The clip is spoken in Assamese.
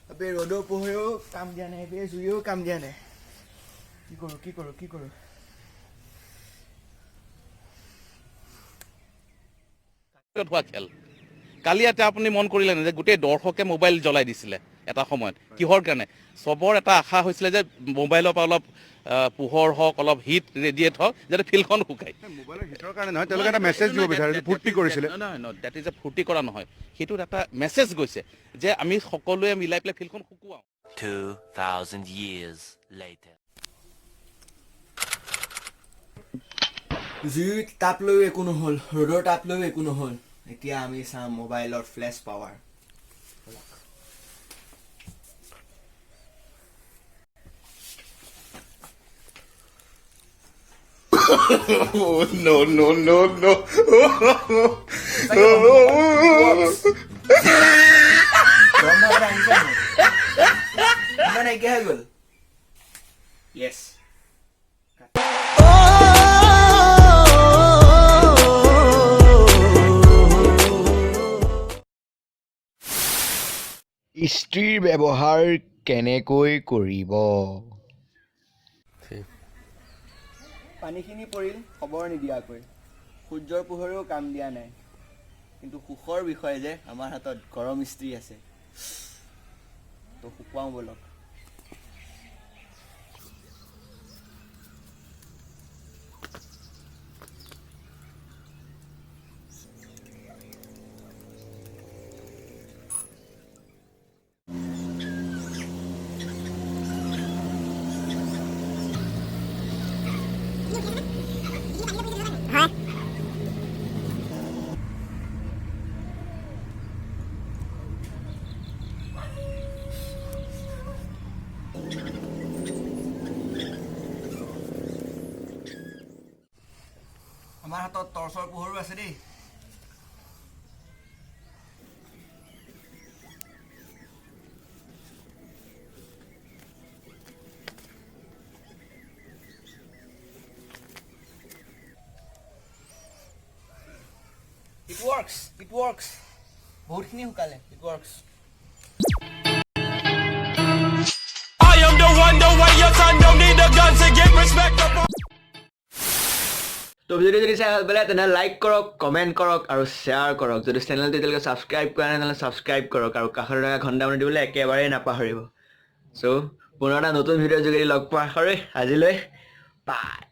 अबे रोडो पोहयो काम दिया नहीं बे जुयो काम दिया नहीं की करो হোৱা খেল কালি এটা আপুনি মন কৰিলে নে যে গোটেই দৰ্শকে মোবাইল জ্বলাই দিছিলে এটা সময়ত কিহৰ কাৰণে সবৰ এটা আশা হৈছিলে যে মোবাইলৰ পৰা অলপ পোহৰ হওক অলপ হিট ৰেডিয়েট হওক যাতে ফিল্ডখন শুকায় মোবাইলৰ হিটৰ কাৰণে নহয় তেওঁলোকে এটা মেছেজ দিব বিচাৰিছিল ফূৰ্তি কৰিছিলে নহয় ডেট ইজ এ ফূৰ্তি কৰা নহয় সেইটোত এটা মেছেজ গৈছে যে আমি সকলোৱে মিলাই পেলাই ফিল্ডখন শুকুৱাওঁ 2000 years later জুই তাপ লৈ একো নহল ৰ'দৰ তাপ লৈ একো নহল এতিয়া আমি চাম মোবাইলৰ ফ্লেছ পাৱাৰ no নাইকিয়া হৈ গ'ল য়েছ ইস্ত্ৰিৰ ব্যৱহাৰ কেনেকৈ কৰিব পানীখিনি পৰিল খবৰ নিদিয়াকৈ সূৰ্যৰ পোহৰেও কাম দিয়া নাই কিন্তু সুখৰ বিষয় যে আমাৰ হাতত গৰম ইস্ত্ৰি আছে তো শুকুৱাওঁ বলক আমাৰ হাতত টৰ্চৰ পোহৰো আছে দেই It works বহুতখিনি শুকালে it works I am the one your son don't need a gun to get respect up তো ভিডিঅ'টো যদি চাই ভাল পালে তেনেহ'লে লাইক কৰক কমেণ্ট কৰক আৰু শ্বেয়াৰ কৰক যদি চেনেলটো এতিয়ালৈকে ছাবস্ক্ৰাইব কৰা নাই তেনেহ'লে ছাবস্ক্ৰাইব কৰক আৰু কাষত থকা ঘণ্টামান দিবলৈ একেবাৰেই নাপাহৰিব চ' পুনৰ এটা নতুন ভিডিঅ'ৰ যোগেদি লগ পোৱাৰ আশাৰে আজিলৈ বাই